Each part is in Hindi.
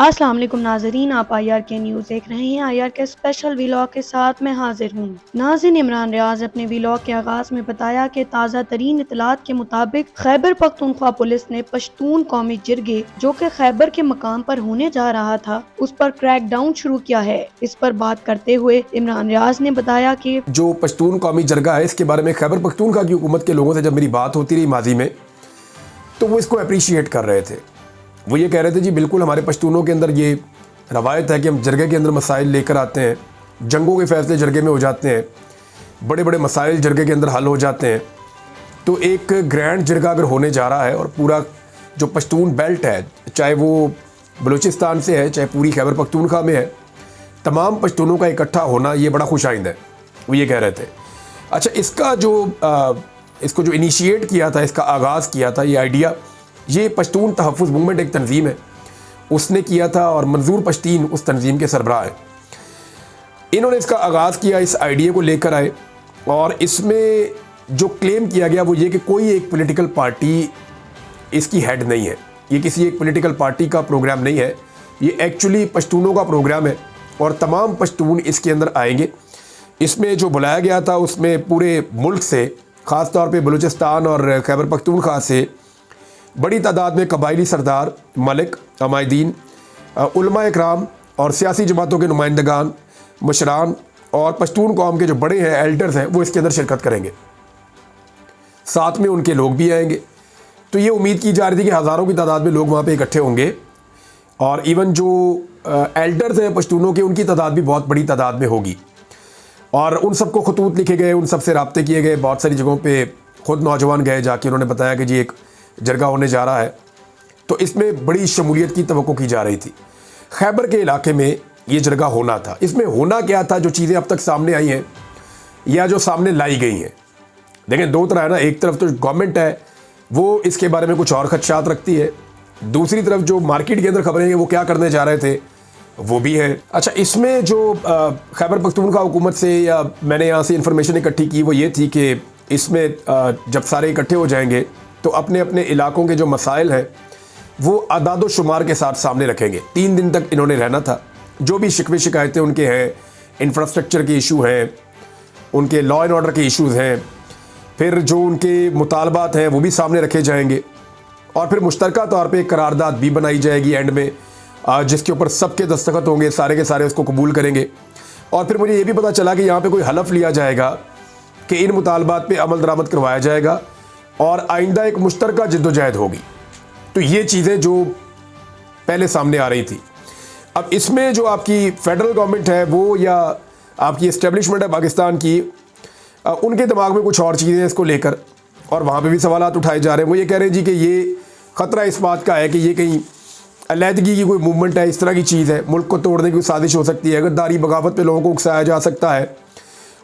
अस्सलाम वालेकुम नाजरीन, आप IR के न्यूज़ देख रहे हैं। IR के स्पेशल व्लॉग के साथ मैं हाजिर हूँ। नाज़रीन, इमरान रियाज अपने व्लॉग के आगाज़ में बताया कि ताज़ा तरीन इतलात के मुताबिक खैबर पख्तूनख्वा पुलिस ने पश्तून कौमी जिरगे जो कि खैबर के मकाम पर होने जा रहा था, उस पर क्रैक डाउन शुरू किया है। इस पर बात करते हुए इमरान रियाज ने बताया कि जो पश्तून कौमी जरगा है, इसके बारे में खैबर पख्तूनख्वा की हुकूमत के लोगों से जब मेरी बात होती रही माजी में, तो वो इसको अप्रिशिएट कर रहे थे। वो ये कह रहे थे जी बिल्कुल हमारे पश्तूनों के अंदर ये रवायत है कि हम जरगे के अंदर मसाइल लेकर आते हैं, जंगों के फैसले जरगे में हो जाते हैं, बड़े बड़े मसाइल जरगे के अंदर हल हो जाते हैं। तो एक ग्रैंड जरगा अगर होने जा रहा है और पूरा जो पश्तून बेल्ट है, चाहे वो बलूचिस्तान से है चाहे पूरी खैबर पख्तूनख्वा में है, तमाम पश्तूनों का इकट्ठा होना ये बड़ा खुशाइंद है, वो ये कह रहे थे। अच्छा, इसको जो इनिशिएट किया था, इसका आगाज़ किया था, ये आइडिया, ये पश्तून तहफ़्फ़ुज़ मूवमेंट एक तंजीम है, उसने किया था और मंजूर पश्तीन उस तंजीम के सरबराह हैं। इन्होंने इसका आगाज़ किया, इस आइडिया को लेकर आए और इसमें जो क्लेम किया गया वो ये कि कोई एक पॉलिटिकल पार्टी इसकी हेड नहीं है, ये किसी एक पॉलिटिकल पार्टी का प्रोग्राम नहीं है, ये एक्चुअली पश्तूनों का प्रोग्राम है और तमाम पश्तून इसके अंदर आएंगे। इसमें जो बुलाया गया था उसमें पूरे मुल्क से, ख़ास तौर पे बलूचिस्तान और खैबर पख्तूनख्वा से बड़ी तादाद में कबायली सरदार, मलिक, अमायदीन, उलमा इकराम और सियासी जमातों के नुमाइंदगान, मुशरान और पश्तून कौम के जो बड़े हैं, एल्डर्स हैं, वो इसके अंदर शिरकत करेंगे। साथ में उनके लोग भी आएंगे। तो ये उम्मीद की जा रही थी कि हज़ारों की तादाद में लोग वहाँ पे इकट्ठे होंगे और इवन जो एल्डर्स हैं पश्तूनों के, उनकी तादाद भी बहुत बड़ी तादाद में होगी। और उन सबको खतूत लिखे गए, उन सब से राब्ते किए गए, बहुत सारी जगहों पे खुद नौजवान गए जाके, उन्होंने बताया कि जी एक जरगा होने जा रहा है। तो इसमें बड़ी शमूलियत की तवक्को की जा रही थी। खैबर के इलाके में ये जरगा होना था। इसमें होना क्या था, जो चीज़ें अब तक सामने आई हैं या जो सामने लाई गई हैं, देखें दो तरह है ना। एक तरफ तो गवर्नमेंट है, वो इसके बारे में कुछ और खदशात रखती है, दूसरी तरफ जो मार्केट के अंदर खबरें हैं वो क्या करने जा रहे थे वो भी है। अच्छा, इसमें जो खैबर पख्तूनख्वा हुकूमत से या मैंने यहाँ से इन्फॉर्मेशन इकट्ठी की वो ये थी कि इसमें जब सारे इकट्ठे हो जाएंगे तो अपने अपने इलाकों के जो मसाइल हैं वो अदाद शुमार के साथ सामने रखेंगे। 3 दिन तक इन्होंने रहना था। जो भी शिकवे शिकायतें उनके हैं, इंफ्रास्ट्रक्चर के इशू हैं, उनके लॉ एंड ऑर्डर के इशूज़ हैं, फिर जो उनके मुतालबात हैं वो भी सामने रखे जाएंगे और फिर मुश्तरका तौर पे एक करारदाद भी बनाई जाएगी एंड में, जिसके ऊपर सबके दस्तखत होंगे, सारे के सारे उसको कबूल करेंगे। और फिर मुझे ये भी पता चला कि यहाँ पे कोई हलफ लिया जाएगा कि इन मुतालबात पे अमल दरामद करवाया जाएगा और आइंदा एक मुश्तरका जिद्दोजहद होगी। तो ये चीज़ें जो पहले सामने आ रही थी, अब इसमें जो आपकी फेडरल गवर्नमेंट है वो या आपकी इस्टेब्लिशमेंट है पाकिस्तान की, उनके दिमाग में कुछ और चीज़ें हैं इसको लेकर और वहाँ पे भी सवालात उठाए जा रहे हैं। वो ये कह रहे हैं जी कि ये ख़तरा इस बात का है कि ये कहीं अलहदगी की कोई मूवमेंट है, इस तरह की चीज़ है, मुल्क को तोड़ने की साजिश हो सकती है, गद्दारी बगावत पे लोगों को उकसाया जा सकता है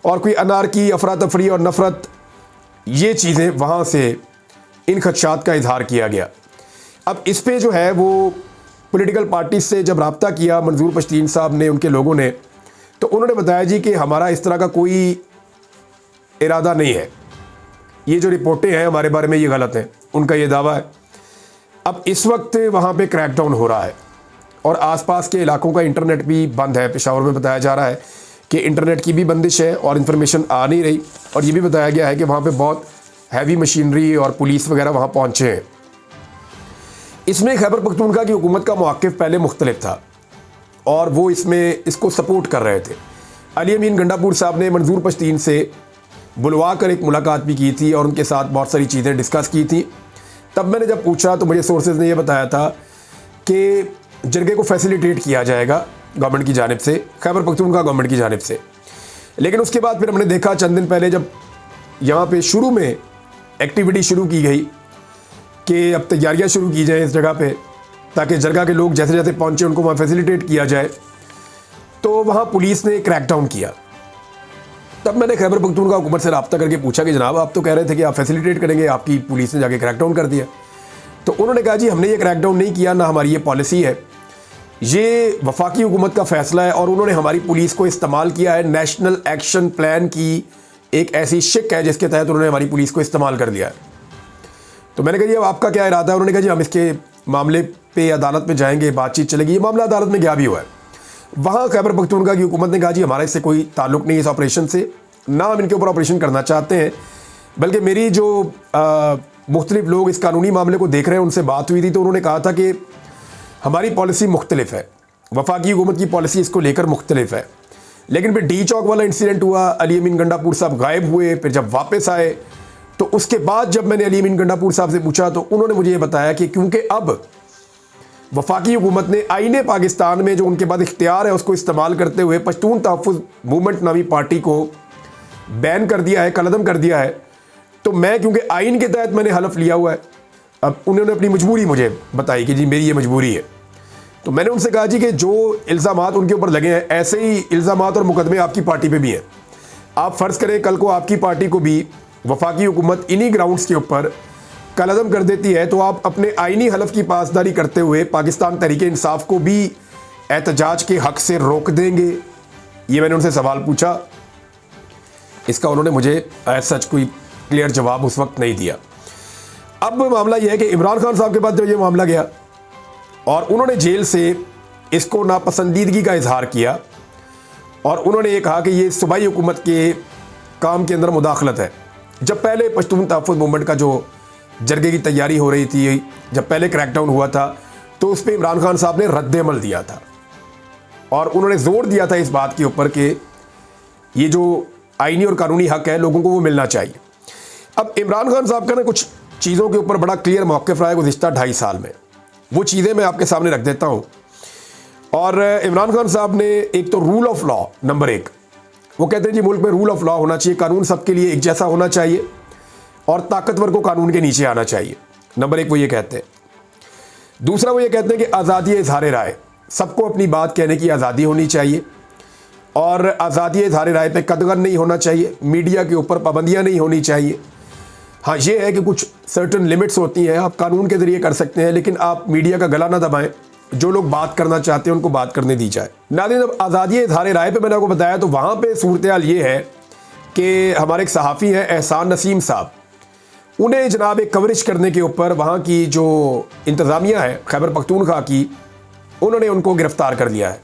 और कोई अनारकी, अफरा तफरी और नफ़रत, ये चीज़ें वहाँ से इन खदशात का इजहार किया गया। अब इस पर जो है वो पॉलिटिकल पार्टी से जब रब्ता किया मंजूर पश्तीन साहब ने, उनके लोगों ने, तो उन्होंने बताया जी कि हमारा इस तरह का कोई इरादा नहीं है, ये जो रिपोर्टें हैं हमारे बारे में ये गलत हैं, उनका ये दावा है। अब इस वक्त वहाँ पे क्रैकडाउन हो रहा है और आसपास के इलाकों का इंटरनेट भी बंद है। पेशावर में बताया जा रहा है कि इंटरनेट की भी बंदिश है और इन्फॉर्मेशन आ नहीं रही, और ये भी बताया गया है कि वहाँ पे बहुत हैवी मशीनरी और पुलिस वगैरह वहाँ पहुँचे हैं। इसमें खैबर पख्तूनख्वा की हुकूमत का मौक़िफ़ पहले मुख्तलिफ था और वो इसको सपोर्ट कर रहे थे। अली अमीन गंडापुर साहब ने मंजूर पश्तीन से बुलवा कर एक मुलाकात भी की थी और उनके साथ बहुत सारी चीज़ें डिस्कस की थी। तब मैंने जब पूछा तो मुझे सोर्सेज ने यह बताया था कि जरगे को फैसिलिटेट किया जाएगा गवर्नमेंट की जानिब से, खैबर पख्तूनख्वा गवर्नमेंट की जानिब से। लेकिन उसके बाद फिर हमने देखा चंद दिन पहले जब यहाँ पे शुरू में एक्टिविटी शुरू की गई कि अब तैयारियाँ शुरू की जाए इस जगह पे, ताकि जरगा के लोग जैसे जैसे पहुँचे उनको वहाँ फैसिलिटेट किया जाए, तो वहाँ पुलिस ने क्रैकडाउन किया। तब मैंने खैबर पख्तूनख्वा हुकूमत से रब्ता करके पूछा कि जनाब आप तो कह रहे थे कि आप फैसिलिटेट करेंगे, आपकी पुलिस ने जाके क्रैकडाउन कर दिया। तो उन्होंने कहा जी हमने ये क्रैकडाउन नहीं किया, ना हमारी ये पॉलिसी है, ये वफाकी हुकूमत का फ़ैसला है और उन्होंने हमारी पुलिस को इस्तेमाल किया है। नेशनल एक्शन प्लान की एक ऐसी शिक है जिसके तहत उन्होंने हमारी पुलिस को इस्तेमाल कर दिया है। तो मैंने कहा जी अब आपका क्या इरादा है? उन्होंने कहा जी हम इसके मामले पे अदालत में जाएंगे, बातचीत चलेगी। ये मामला अदालत में गया भी हुआ है। वहाँ खैबर पख्तूनख्वा की हुकूमत ने कहा जी हमारा इससे कोई ताल्लुक़ नहीं है इस ऑपरेशन से, ना हम इनके ऊपर ऑपरेशन करना चाहते हैं। बल्कि मेरी जो मुख्तलिफ लोग इस कानूनी मामले को देख रहे हैं उनसे बात हुई थी तो उन्होंने कहा था कि हमारी पॉलिसी मुख्तलिफ है, वफाकी हुकूमत की पॉलिसी इसको लेकर मुख्तलिफ है। लेकिन फिर डी चौक वाला इंसिडेंट हुआ, अली अमीन गंडापुर साहब गायब हुए, फिर जब वापस आए तो उसके बाद जब मैंने अली अमीन गंडापुर साहब से पूछा तो उन्होंने मुझे ये बताया कि क्योंकि अब वफाकी हुकूमत ने आईने पाकिस्तान में जो उनके बाद इख्तियार है उसको इस्तेमाल करते हुए पश्तून तहफ़्फ़ुज़ मूवमेंट नामी पार्टी को बैन कर दिया है, कलअदम कर दिया है। तो मैं क्योंकि आइन के तहत मैंने हलफ लिया हुआ है, अब उन्होंने अपनी मजबूरी मुझे बताई कि जी मेरी ये मजबूरी है। तो मैंने उनसे कहा जी कि जो इल्ज़ामात उनके ऊपर लगे हैं ऐसे ही इल्ज़ामात और मुकदमे आपकी पार्टी पे भी हैं। आप फ़र्ज़ करें कल को आपकी पार्टी को भी वफाकी हुकूमत इन्हीं ग्राउंड्स के ऊपर कलअदम कर देती है तो आप अपने आइनी हलफ की पासदारी करते हुए पाकिस्तान तहरीक इंसाफ को भी एहतजाज के हक़ से रोक देंगे? ये मैंने उनसे सवाल पूछा। इसका उन्होंने मुझे सच कोई क्लियर जवाब उस वक्त नहीं दिया। अब मामला यह है कि इमरान खान साहब के पास जब ये मामला गया और उन्होंने जेल से इसको नापसंदीदगी का इजहार किया और उन्होंने ये कहा कि ये सूबाई हुकूमत के काम के अंदर मुदाखलत है। जब पहले पश्तून तहफ़्फ़ुज़ मूवमेंट का जो जरगे की तैयारी हो रही थी, जब पहले क्रैकडाउन हुआ था तो उस पर इमरान खान साहब ने रद्द-ए-अमल दिया था और उन्होंने ज़ोर दिया था इस बात के ऊपर कि ये जो आइनी और कानूनी हक़ है लोगों को वो मिलना चाहिए। अब इमरान खान साहब का ना कुछ चीज़ों के ऊपर बड़ा क्लियर मौक़िफ़ रहा है गुज़िश्ता 2.5 साल में, वो चीज़ें मैं आपके सामने रख देता हूँ। और इमरान खान साहब ने एक तो रूल ऑफ लॉ नंबर 1, वो कहते हैं जी मुल्क में रूल ऑफ लॉ होना चाहिए, कानून सबके लिए एक जैसा होना चाहिए और ताकतवर को कानून के नीचे आना चाहिए। नंबर 1 वो ये कहते हैं। दूसरा वो ये कहते हैं कि आज़ादी इज़हार राय, सबको अपनी बात कहने की आज़ादी होनी चाहिए और आज़ादी इज़हार राय पे कदगन नहीं होना चाहिए, मीडिया के ऊपर पाबंदियाँ नहीं होनी चाहिए। हाँ ये है कि कुछ सर्टन लिमिट्स होती हैं, आप कानून के ज़रिए कर सकते हैं लेकिन आप मीडिया का गला ना दबाएं, जो लोग बात करना चाहते हैं उनको बात करने दी जाए। नाज़रीन, जब आज़ादी इज़हार राय पे मैंने आपको बताया तो वहाँ पे सूरत हाल ये है कि हमारे एक सहाफ़ी हैं एहसान नसीम साहब, उन्हें जनाब एक कवरेज करने के ऊपर वहाँ की जो इंतज़ामिया है खैबर पख्तूनख्वा की, उन्होंने उनको गिरफ़्तार कर लिया है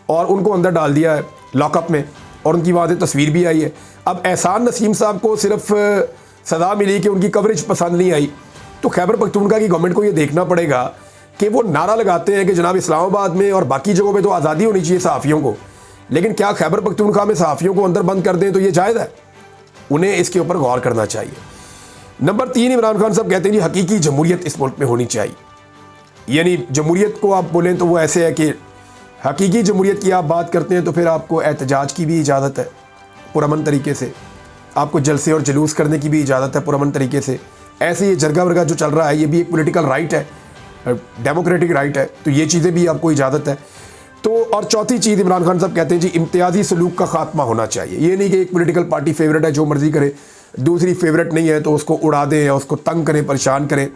और उनको अंदर डाल दिया है लॉकअप में और उनकी वहाँ से तस्वीर भी आई है। अब एहसान नसीम साहब को सिर्फ सज़ा मिली कि उनकी कवरेज पसंद नहीं आई, तो खैबर पख्तूनख्वा की गवर्नमेंट को ये देखना पड़ेगा कि वो नारा लगाते हैं कि जनाब इस्लामाबाद में और बाकी जगहों पे तो आज़ादी होनी चाहिए सहाफ़ियों को, लेकिन क्या खैबर पख्तूनख्वा में सहाफ़ियों को अंदर बंद कर दें तो ये जायज़ है? उन्हें इसके ऊपर गौर करना चाहिए। नंबर 3, इमरान खान साहब कहते हैं जी हकीकी जमहूरियत इस मुल्क में होनी चाहिए। यानी जमहूरियत को आप बोलें तो वो ऐसे है कि हकीकी जमहूरियत की आप बात करते हैं तो फिर आपको एहतजाज की भी इजाज़त है पुरअमन तरीके से, आपको जलसे और जुलूस करने की भी इजाज़त है पुरअमन तरीके से। ऐसे ये जरगा वर्गा जो चल रहा है ये भी एक पॉलिटिकल राइट है, डेमोक्रेटिक राइट है, तो ये चीज़ें भी आपको इजाज़त है। तो और चौथी चीज़ इमरान खान साहब कहते हैं जी इम्तियाज़ी सलूक का खात्मा होना चाहिए। ये नहीं कि एक पॉलिटिकल पार्टी फेवरेट है जो मर्ज़ी करे, दूसरी फेवरेट नहीं है तो उसको उड़ा दें या उसको तंग करें, परेशान करें।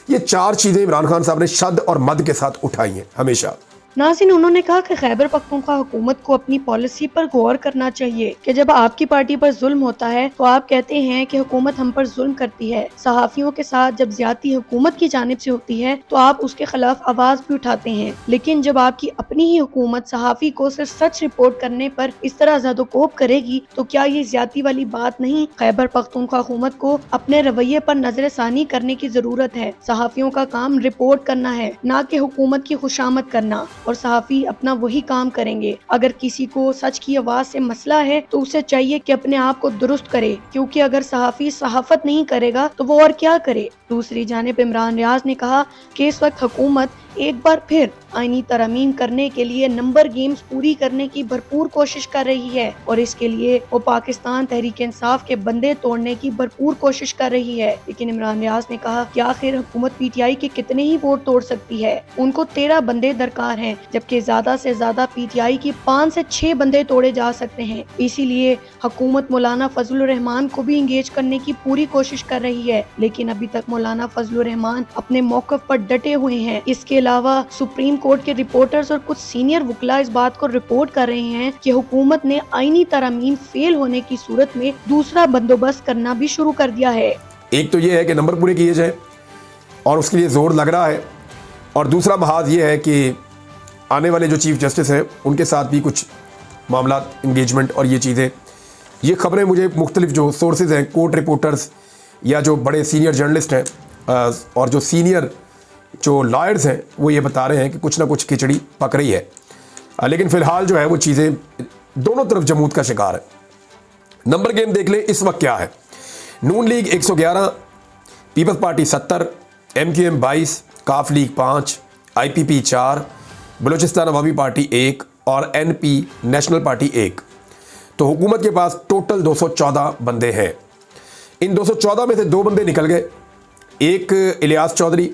ये 4 चीज़ें इमरान खान साहब ने शद और मद के साथ उठाई हैं हमेशा। नाज़रीन, उन्होंने कहा कि खैबर पख्तूनख्वा हुकूमत को अपनी पॉलिसी पर गौर करना चाहिए कि जब आपकी पार्टी पर जुल्म होता है तो आप कहते हैं कि हुकूमत हम पर जुल्म करती है। सहाफ़ियों के साथ जब ज्यादती हुकूमत की जानिब से होती है तो आप उसके खिलाफ आवाज भी उठाते हैं, लेकिन जब आपकी अपनी ही हुकूमत सहाफ़ी को सिर्फ सच रिपोर्ट करने पर इस तरह ज़दोकोब करेगी तो क्या ये ज्यादती वाली बात नहीं? खैबर पख्तूनख्वा हुकूमत को अपने रवैये पर नजरसानी करने की जरूरत है। सहाफ़ियों का काम रिपोर्ट करना है, न कि हुकूमत की खुशामद करना, और सहाफ़ी अपना वही काम करेंगे। अगर किसी को सच की आवाज़ से मसला है तो उसे चाहिए कि अपने आप को दुरुस्त करे, क्योंकि अगर सहाफ़ी सहाफ़त नहीं करेगा तो वो और क्या करे। दूसरी जानिब इमरान रियाज ने कहा कि इस वक्त हुकूमत एक बार फिर आईनी तरमीम करने के लिए नंबर गेम्स पूरी करने की भरपूर कोशिश कर रही है और इसके लिए वो पाकिस्तान तहरीक इंसाफ के बंदे तोड़ने की भरपूर कोशिश कर रही है। लेकिन इमरान रियाज ने कहा कि आखिर हुकूमत पीटीआई के कितने ही वोट तोड़ सकती है, उनको 13 बंदे दरकार हैं, जबकि ज्यादा से ज्यादा पीटीआई की 5 से 6 बंदे तोड़े जा सकते हैं। इसीलिए हुकूमत मौलाना फजलुर रहमान को भी इंगेज करने की पूरी कोशिश कर रही है, लेकिन अभी तक मौलाना फजलुर रहमान अपने मौक़िफ़ पर डटे हुए हैं। इसके अलावा सुप्रीम कोर्ट के रिपोर्टर्स और कुछ सीनियर वकला इस बात को रिपोर्ट कर रहे हैं कि हुकूमत ने आईनी तरमीम फेल होने की सूरत में दूसरा बंदोबस्त करना भी शुरू कर दिया है। एक तो ये है कि नंबर पूरे किए जाए और उसके लिए जोर लग रहा है, और दूसरा महाज ये है कि आने वाले जो चीफ जस्टिस हैं उनके साथ भी कुछ मामला इंगेजमेंट और ये चीज़ें, ये खबरें मुझे मुख्तलिफ जो सोर्सेज हैं, कोर्ट रिपोर्टर्स या जो बड़े सीनियर जर्नलिस्ट हैं और जो सीनियर जो लॉयर्स हैं वो ये बता रहे हैं कि कुछ ना कुछ खिचड़ी पक रही है। लेकिन फ़िलहाल जो है वो चीज़ें दोनों तरफ जमूत का शिकार है। नंबर गेम देख लें इस वक्त क्या है। नून लीग 111, पीपल्स पार्टी 70, MQM 22, काफ लीग 5, IPP 4, बलूचिस्तान अवामी पार्टी 1 और NP नेशनल पार्टी 1। तो हुकूमत के पास टोटल 214 बंदे हैं। इन 214 में से 2 बंदे निकल गए, एक इलियास चौधरी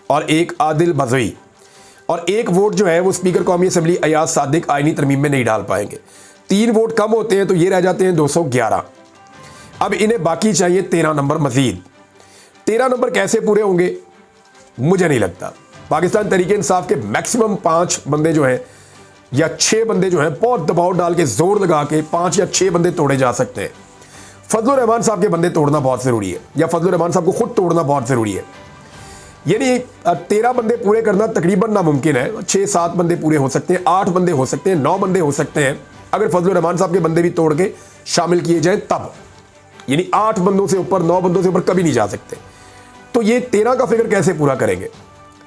और एक आदिल बजवी, और एक वोट जो है वो स्पीकर कौमी असम्बली अयाज सादिक आईनी तरमीम में नहीं डाल पाएंगे। 3 वोट कम होते हैं तो ये रह जाते हैं 211। अब इन्हें बाकी चाहिए 13 नंबर मजीद। 13 नंबर कैसे पूरे होंगे मुझे नहीं लगता। पाकिस्तान तहरीक इंसाफ के मैक्सिमम 5 बंदे जो हैं या 6 बंदे जो हैं बहुत दबाव डाल के जोर लगा के 5 या 6 बंदे तोड़े जा सकते हैं। फजलुर रहमान साहब के बंदे तोड़ना बहुत ज़रूरी है, या फजलुर रहमान साहब को खुद तोड़ना बहुत ज़रूरी है। यानी 13 बंदे पूरे करना तकरीबन नामुमकिन है। 6-7 बंदे पूरे हो सकते हैं, 8 बंदे हो सकते हैं, 9 बंदे हो सकते हैं, अगर फजलुर रहमान साहब के बंदे भी तोड़ के शामिल किए जाएं तब। यानी 8 बंदों से ऊपर, 9 बंदों से ऊपर कभी नहीं जा सकते। तो ये 13 का फिगर कैसे पूरा करेंगे,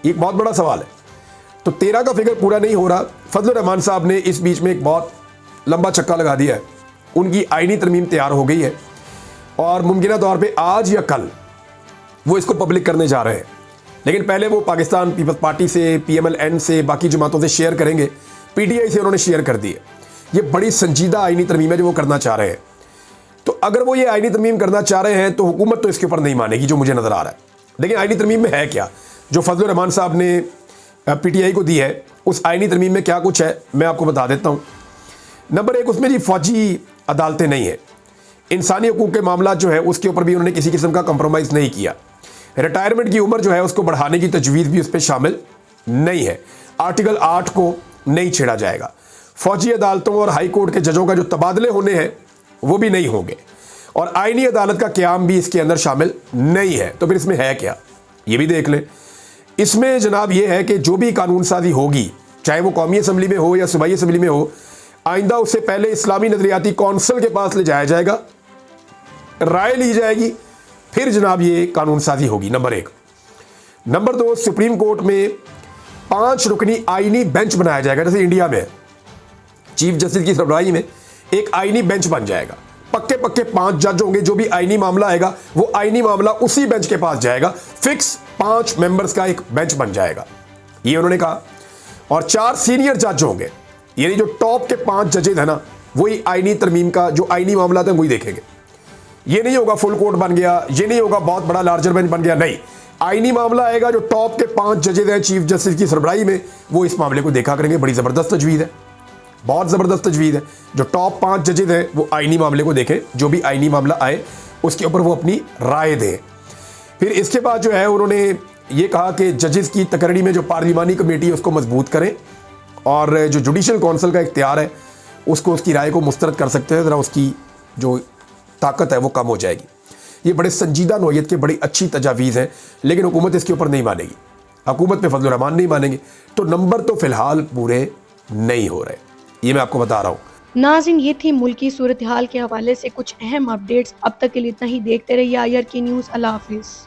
एक बहुत बड़ा सवाल है। तो 13 का फिगर पूरा नहीं हो रहा। फजलुर रहमान साहब ने इस बीच में एक बहुत लंबा चक्का लगा दिया है। उनकी आईनी तरमीम तैयार हो गई है और मुमकिन तौर पे आज या कल वो इसको पब्लिक करने जा रहे हैं। लेकिन पहले वो पाकिस्तान पीपल्स पार्टी से, PMLN से, बाकी जमातों से शेयर करेंगे। PTI से उन्होंने शेयर कर दी है। ये बड़ी संजीदा आईनी तरमीम है जो वो करना चाह रहे हैं। तो अगर वो ये आईनी तरमीम करना चाह रहे हैं तो हुकूमत तो इसके ऊपर नहीं मानेगी, जो मुझे नज़र आ रहा है। लेकिन आईनी तरमीम में है क्या जो फजलुर रहमान साहब ने PTI को दी है, उस आईनी तरमीम में क्या कुछ है मैं आपको बता देता हूँ। नंबर 1, उसमें जी फौजी अदालतें नहीं है। इंसानी हकूक़ के मामला जो है उसके ऊपर भी उन्होंने किसी किस्म का कंप्रोमाइज़ नहीं किया। रिटायरमेंट की उम्र जो है उसको बढ़ाने की तजवीज़ भी उस पर शामिल नहीं है। आर्टिकल 8 को नहीं छेड़ा जाएगा। फौजी अदालतों और हाई कोर्ट के जजों का जो तबादले होने हैं वो भी नहीं होंगे, और आईनी अदालत का क़याम भी इसके अंदर शामिल नहीं है। तो फिर इसमें है क्या, ये भी देख लें। इसमें जनाब ये है कि जो भी कानून साजी होगी, चाहे वो कौमी असम्बली में हो या सूबाई असम्बली में हो, आइंदा उससे पहले इस्लामी नजरियाती कौंसिल के पास ले जाया जाएगा, राय ली जाएगी, फिर जनाब ये कानून साजी होगी। नंबर 1। नंबर 2, सुप्रीम कोर्ट में 5 रुकनी आईनी बेंच बनाया जाएगा। जैसे इंडिया में चीफ जस्टिस की सरबराही में एक आईनी बेंच बन जाएगा। पक्के 5 जज होंगे। जो भी आईनी मामला आएगा वो आईनी मामला उसी बेंच के पास जाएगा। फिक्स 5 मेंबर्स का एक बेंच बन जाएगा, ये उन्होंने कहा। और 4 सीनियर जज होंगे, यानी जो टॉप के 5 जजेज है ना, वही आईनी तरमीम का जो आईनी मामला था वही देखेंगे। ये नहीं होगा फुल कोर्ट बन गया, ये नहीं होगा बहुत बड़ा लार्जर बेंच बन गया, नहीं। आईनी मामला आएगा, जो टॉप के 5 जजेज हैं चीफ जस्टिस की सरबराही में, वो इस मामले को देखा करेंगे। बड़ी ज़बरदस्त तजवीज़ है, बहुत ज़बरदस्त तजवीज़ है। जो टॉप 5 जजेज हैं वो आईनी मामले को देखें, जो भी आईनी मामला आए उसके ऊपर वो अपनी राय दें। फिर इसके बाद जो है उन्होंने ये कहा कि जजेस की तकरीरी में जो पार्लिमानी कमेटी है उसको मजबूत करें, और जो जुडिशल कौंसिल का इख्तियार है उसको उसकी राय को मुस्तरद कर सकते हैं, ज़रा उसकी जो ताकत है वो कम हो जाएगी। ये बड़े संजीदा नौयत के बड़ी अच्छी तजावीज़ हैं, लेकिन हुकूमत इसके ऊपर नहीं मानेगी। हुकूमत पे फजलुर रहमान नहीं मानेंगे, तो नंबर तो फ़िलहाल पूरे नहीं हो रहे, ये मैं आपको बता रहा हूँ। नाज़रीन, ये थी मुल्की सूरत हाल के हवाले से कुछ अहम अपडेट्स। अब तक के लिए इतना ही। देखते रहिए IRK न्यूज़। अल्लाह हाफिज़।